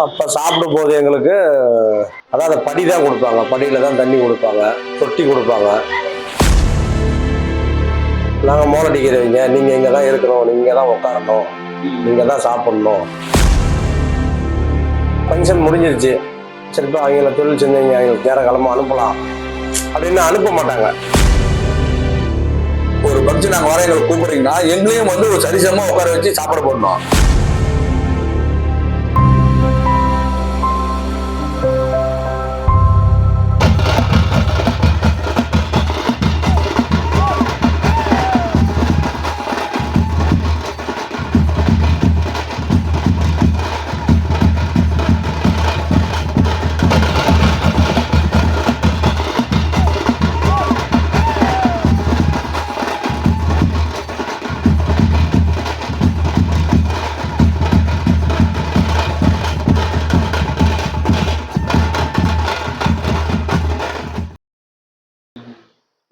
அப்போ சாப்பிடும்போது எங்களுக்கு அதாவது படி தான் கொடுப்பாங்க, படியில் தான் தண்ணி கொடுப்பாங்க, தொட்டி கொடுப்பாங்க. நாங்கள் மோலடிக்கிறவங்க, நீங்கள் இங்கே தான் இருக்கணும், நீங்கள் தான் உட்காரணும், நீங்கள் தான் சாப்பிட்ணும். ஃபங்க்ஷன் முடிஞ்சிருச்சு, சரிப்பா அவங்கள தொழில் செஞ்சவங்க அவங்களுக்கு நேர காலமாக அனுப்பலாம் அப்படின்னு அனுப்ப மாட்டாங்க. ஒரு ஃபங்க்ஷன் நாங்கள் வர எங்களுக்கு கூப்பிடுறீங்கன்னா எங்களையும் வந்து ஒரு சரிசமமாக உட்கார வச்சு சாப்பாடு போடணும்.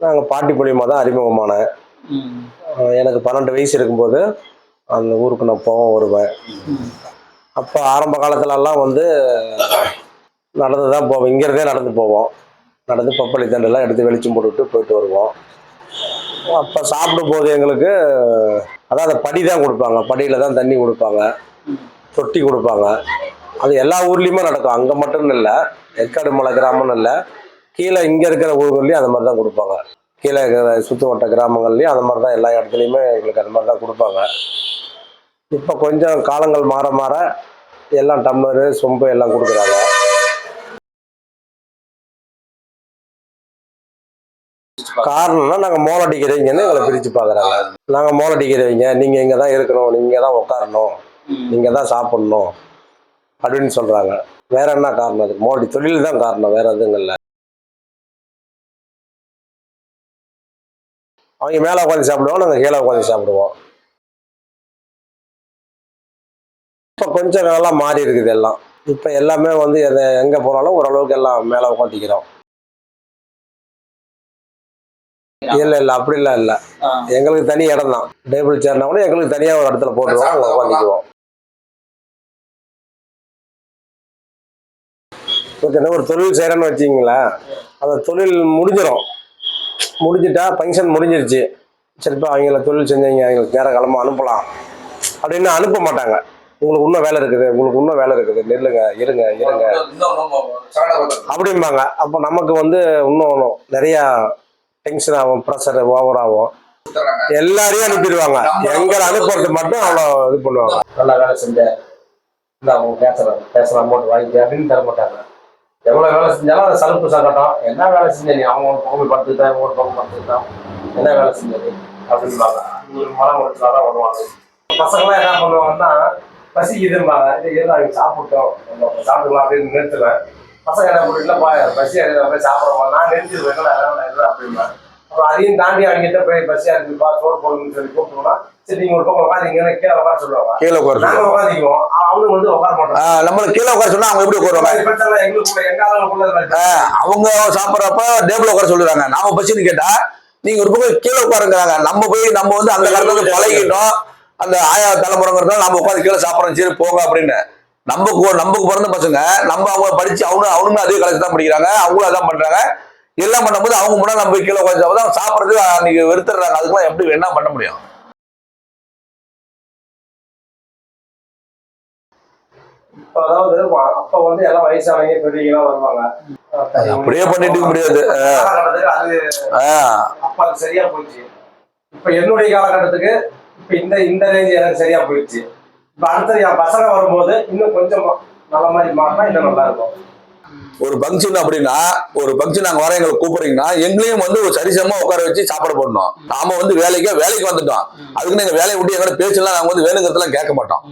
நாங்கள் பாட்டி மூலியமாக தான் அறிமுகமானேன். எனக்கு 12 வயசு இருக்கும்போது அந்த ஊருக்கு நான் வருவேன். அப்போ ஆரம்ப காலத்துலலாம் வந்து நடந்து தான் போவோம், இங்கிறதே நடந்து போவோம். நடந்து பப்பளி தண்டெல்லாம் எடுத்து வெளிச்சம் போட்டுவிட்டு போயிட்டு வருவோம். அப்போ சாப்பிடும்போது எங்களுக்கு அதாவது படி தான் கொடுப்பாங்க, படியில் தான் தண்ணி கொடுப்பாங்க, தொட்டி கொடுப்பாங்க. அது எல்லா ஊர்லேயுமே நடக்கும், அங்கே மட்டும் இல்லை, ஏற்காடு மலை கிராமம்னு இல்லை, கீழே இங்கே இருக்கிற ஊர்கள்லையும் அந்த மாதிரி தான் கொடுப்பாங்க. கீழே இருக்கிற சுற்றுவட்ட கிராமங்கள்லையும் அந்த மாதிரி தான் எல்லா இடத்துலையுமே எங்களுக்கு அந்த மாதிரி தான் கொடுப்பாங்க. இப்போ கொஞ்சம் காலங்கள் மாற மாற எல்லாம் டம்ளரு சொம்பு எல்லாம் கொடுக்குறாங்க. காரணம்னா நாங்கள் மோலடிக்கிறவங்கன்னு எங்களை பிரித்து பார்க்குறாங்க. நாங்கள் மோலடிக்கிறவங்க, நீங்கள் இங்கே தான் இருக்கணும், நீங்கள் தான் உட்காரணும், நீங்கள் தான் சாப்பிட்ணும் அப்படின்னு சொல்கிறாங்க. வேற என்ன காரணம்? அதுக்கு மோலடி தொழில் தான் காரணம், வேற எதுவும் இல்லை. அவங்க மேலே உட்காந்து சாப்பிடுவோம், நாங்கள் கீழே உட்காந்து சாப்பிடுவோம். இப்போ கொஞ்சம் நல்லா மாறி இருக்குது எல்லாம். இப்போ எல்லாமே வந்து எங்கே போனாலும் ஓரளவுக்கு எல்லாம் மேலே உட்காந்துக்கிறோம். இல்லை இல்லை அப்படிலாம் இல்லை, எங்களுக்கு தனி இடம் தான். டேபிள் சேர்னா கூட எங்களுக்கு தனியாக ஒரு இடத்துல போட்டுருவோம், அங்கே உட்காந்துக்குவோம். இப்போ ஒரு தொழில் செய்கிறேன்னு வச்சிங்களேன், அந்த தொழில் முடிஞ்சிட்டா ஃபங்க்ஷன் முடிஞ்சிருச்சு, சரிப்பா அவங்கள தொழில் செஞ்சவங்க அவங்களுக்கு நேர காலமாக அனுப்பலாம் அப்படின்னு அனுப்ப மாட்டாங்க. உங்களுக்கு இன்னும் வேலை இருக்குது, உங்களுக்கு இன்னும் வேலை இருக்குது, நெல்லுங்க இருங்க அப்படிம்பாங்க. அப்போ நமக்கு வந்து இன்னும் நிறையா டென்ஷன் ஆகும், ப்ரெஷர் ஓவர் ஆகும். எல்லாரையும் அனுப்பிடுவாங்க, எங்களை அனுப்புறது மட்டும் அவ்வளோ இது பண்ணுவாங்க. நல்லா வேலை செஞ்ச இந்த அவங்க பேசுகிற அமௌண்ட் வாங்கி அப்படின்னு தர மாட்டாங்க. எவ்வளோ வேலை செஞ்சாலும் அதை சலுப்பு சங்கட்டம், என்ன வேலை செஞ்ச நீ, அவங்க ஒரு பக்கம் படுத்துக்கிட்டேன், ஒரு பக்கம் படுத்துக்கிட்டான், என்ன வேலை செஞ்சது அப்படின்பாங்க. உங்களுக்கு மனம் உடச்சுனா தான் வருவாங்க. பசங்களாம் என்ன பண்ணுவாங்கன்னா பசிக்குதும்பாங்க, இது அவங்க சாப்பிட்டோம் சாப்பிட்டுக்கலாம் அப்படின்னு நிறுத்துவேன். பசங்க என்ன பண்ணிட்டுலப்பா பசி அடிக்கிறத சாப்பிட்றோம், நான் நிறுத்திடுவேன் இல்லை அப்படிம்பாங்க. அப்புறம் அதையும் தாண்டி அவங்ககிட்ட போய் பசியா இருக்குப்பா சோறு போடணும்னு சொல்லி கூப்பிட்டோம்னா சரி நீங்க ஒரு பக்கம் உட்காந்தீங்கன்னா கீழே உட்கார சொல்லுவாங்க. கீழே உட்கார நாங்கள் உட்காந்துக்குவோம், அவங்களுக்கு வந்து உட்கார மாட்டோம். நம்மளுக்கு கீழே உட்கார சொன்னா அவங்க எப்படி உட்காருவாங்க? எங்களுக்கு எங்க அவங்க சாப்பிட்றப்ப டேபிள் உட்கார சொல்லுறாங்க. நாம பசின்னு கேட்டா நீங்க ஒரு பக்கம் கீழே உட்காருங்கிறாங்க. நம்ம வந்து அந்த காலத்துல பழகிட்டோம், அந்த ஆயா தலைமுறைங்கிறதால நம்ம உட்காந்து கீழே சாப்பிட்றோம், சரி போங்க அப்படின்னு. நமக்கு பிறந்த பசங்க அவங்க படிச்சு அவனுமே அதே காலேஜ் தான் படிக்கிறாங்க, அவங்களும் அதான் பண்றாங்க. எல்லாம் பண்ணும்போது அவங்க முன்னாடி நம்ம கீழே உட்காந்து சாப்பிட்றது அன்னைக்கு வெறுத்துறாங்க. அதுக்கெல்லாம் எப்படி என்ன பண்ண முடியும்? அதாவது அப்ப வந்து எல்லாம் வயசானவங்க பெரியவங்க வருவாங்க, அப்படியே பண்ணிட்டு முடியாது. அப்ப அது சரியா போயிடுச்சு. இப்ப என்னுடைய காலகட்டத்துக்கு இப்ப இந்த ரேஞ்ச் எனக்கு சரியா போயிடுச்சு. இப்ப அடுத்தது என் பசங்க வரும்போது இன்னும் கொஞ்சம் நல்ல மாதிரி மாறினா இன்னும் நல்லா இருக்கும். ஒரு ஃபங்க்ஷன் அப்படின்னா ஒரு ஃபங்க்ஷன் நாங்கள் வர எங்களை கூப்பிடுறீங்கன்னா எங்களையும் வந்து ஒரு சரிசமா உட்கார வச்சு சாப்பாடு போடணும். நாம வந்து வேலைக்கு வந்துட்டோம், அதுக்குன்னு எங்க வேலையை விட்டு எங்களோட பேச்செல்லாம் நாங்கள் வந்து வேணுங்கிறதெல்லாம் கேட்க மாட்டோம்.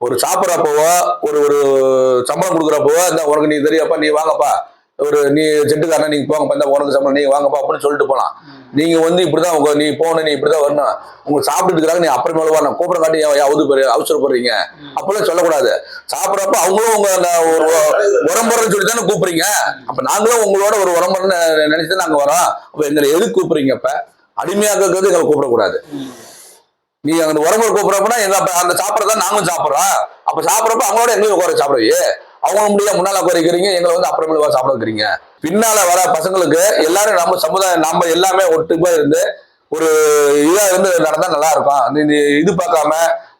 ஒரு சாப்பிட்றப்பவோ ஒரு சம்பளம் கொடுக்குறப்பவோ இந்த உனக்கு நீ தெரியாப்பா நீ வாங்கப்பா, நீ செட்டுக்காரனா நீங்க போங்கப்பா, இந்த உனக்கு சம்பளம் நீங்க வாங்கப்பா அப்படின்னு சொல்லிட்டு போகலாம். நீங்க வந்து இப்படிதான் நீ போகணும், நீ இப்படிதான் வரணும், உங்க சாப்பிட்டு இருக்கிறாங்க நீ அப்புறமேல வரணும், கூப்பிட காட்டி அவசரப்படுறீங்க அப்படிலாம் சொல்லக்கூடாது. சாப்பிட்றப்ப அவங்களும் உங்க உரம்புறன்னு சொல்லி தானே கூப்பிடுறீங்க. அப்ப நாங்களும் உங்களோட ஒரு உரம்புறன்னு நினைச்சுதான் நாங்க வரோம். அப்ப எங்களை எதுக்கு கூப்பிடுறீங்க? அப்ப அடிமையாக்குறது எங்களை கூப்பிடக்கூடாது. நீ அந்த உறவுகள் கூப்பிடுறப்பனா எங்க அந்த சாப்பிடறதா நாங்களும் சாப்பிடுறோம். அப்ப சாப்பிடறப்ப அவங்களோட எங்களையும் உட்கார சாப்பிடுவீங்க. அவங்க முடியாது முன்னால உட்காரிக்கிறீங்க, எங்களை வந்து அப்புறமேல சாப்பிட வைக்கிறீங்க. பின்னால வர பசங்களுக்கு எல்லாரும் நம்ம சமுதாயம் நம்ம எல்லாமே ஒட்டுப்பா இருந்து ஒரு இதா இருந்து நடந்தா நல்லா இருக்கும். நீ இது பார்க்காம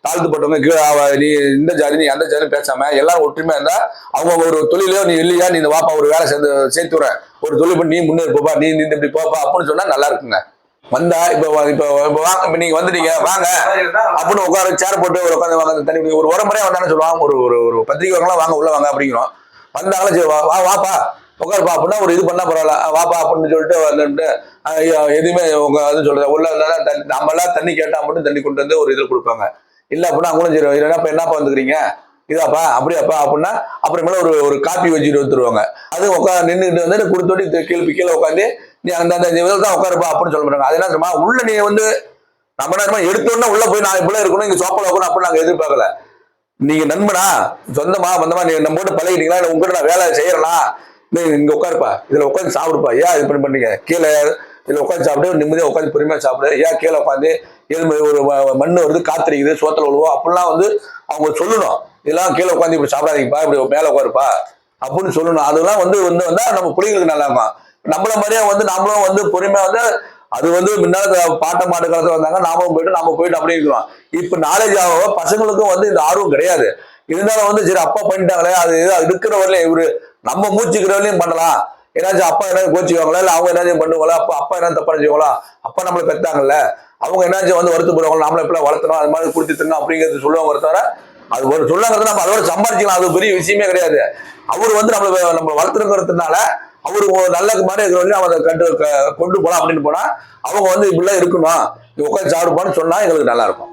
தாழ்த்துப்பட்டவங்க கீழே நீ இந்த ஜாதி நீ அந்த ஜாதி பேசாம எல்லாரும் ஒற்றுமையா இருந்தா அவங்க ஒரு தொழிலையோ நீ இல்லையா நீ இந்த வாப்பா ஒரு வேலை சேர்த்து விடுறேன் ஒரு தொழில் பண்ணி நீ முன்னேறி போப்பா நீ இப்படி போப்பா அப்படின்னு சொன்னா நல்லா இருக்குங்க. வந்தா இப்ப நீங்க வந்துட்டீங்க வாங்க அப்படின்னு உட்கார சேர் போட்டு ஒரு உட்காந்து வாங்க தண்ணி ஒரு முறையா வந்தானு சொல்லுவாங்க. ஒரு பத்திரிக்கை வாங்கலாம் வாங்க உள்ள வாங்க அப்படிங்கிறோம். வந்தாலும் சரி வாப்பா உட்காருப்பா அப்படின்னா ஒரு இது பண்ணா பரவாயில்ல வாப்பா அப்படின்னு சொல்லிட்டு வந்துட்டு எதுவுமே உங்க அது சொல்றது உள்ள நம்ம எல்லாம் தண்ணி கேட்டா மட்டும் தண்ணி கொண்டு வந்து ஒரு இதில் கொடுப்பாங்க. இல்ல அப்படின்னா அவங்களும் சரி என்னப்பா வந்துக்கிறீங்க இதாப்பா அப்படியாப்பா அப்படின்னா அப்புறமேல ஒரு காப்பி வச்சுட்டு வந்துருவாங்க. அது உட்காந்து நின்றுட்டு வந்து கொடுத்தோட்டி கீழே உட்காந்து நீ அந்த இதில் தான் உட்காருப்பா அப்படின்னு சொல்ல மாட்டாங்க. அது என்ன தெரியுமா உள்ள நீ வந்து நம்ம என்ன எடுத்தோன்னா உள்ள போய் நான் இப்படிலாம் இருக்கணும் இங்க சோப்பல இருக்கணும் அப்படின்னு நாங்க எதிர்பார்க்கல. நீங்க நண்பனா சொந்தமா வந்தமா நீ நம்ம போட்டு பழகிட்டீங்களா உங்ககிட்ட நான் வேலை செய்யறேனா நீ இங்க உட்காருப்பா இதுல உட்காந்து சாப்பிடுப்பா ஏன் இப்படி பண்ணீங்க கீழே இதுல உட்காந்து சாப்பிடு நிம்மதியா உட்காந்து பொறுமையா சாப்பிடு ஏன் கீழே உட்காந்து ஒரு மண்ணு வருது காத்திரிக்குது சோத்துல விழுவோம் அப்படிலாம் வந்து அவங்க சொல்லணும். இதெல்லாம் கீழே உட்காந்து இப்படி சாப்பிடாதீங்கப்பா இப்படி மேல உட்காருப்பா அப்படின்னு சொல்லணும். அதெல்லாம் வந்து வந்தா நம்ம பிள்ளைங்களுக்கு நல்லா இருக்கும். நம்மள மாதிரியே வந்து நம்மளும் வந்து பொறுமையா வந்து அது வந்து முன்னால பாட்ட மாட்டு காலத்துல வந்தாங்க நாமளும் போயிட்டு அப்படியே இருக்கிறோம். இப்ப நாலேஜ் ஆக பசங்களுக்கும் வந்து இந்த ஆர்வம் கிடையாது. இருந்தாலும் வந்து சரி அப்பா பண்ணிட்டாங்களே அது இருக்கிற வரலையும் இவரு நம்ம மூச்சுக்கிற வரலையும் பண்ணலாம் ஏதாச்சும் அப்பா ஏதாவது கோச்சிக்குவாங்களா இல்ல அவங்க ஏதாச்சும் பண்ணுவாங்களா அப்பா என்ன தப்பா நினைச்சுவாங்களா அப்பா நம்மளை பெற்றாங்கல்ல அவங்க என்னாச்சும் வந்து வருத்து போடுவாங்க நம்மளை எப்படிலாம் வளர்த்தணும் அது மாதிரி கொடுத்துருங்க அப்படிங்கிறது சொல்லுவாங்க தவிர அது ஒரு சொல்லாங்கிறது நம்ம அதோட சம்பாதிக்கலாம் அது பெரிய விஷயமே கிடையாது. அவர் வந்து நம்ம வளர்த்துருக்கிறதுனால அவரு நல்ல மாதிரி இருக்கிறவங்க அவங்க கொண்டு போலாம் அப்படின்னு போனா அவங்க வந்து இப்படிலாம் இருக்கணும் உட்காந்து சாப்பிடுப்பான்னு சொன்னா எங்களுக்கு நல்லா இருக்கும்.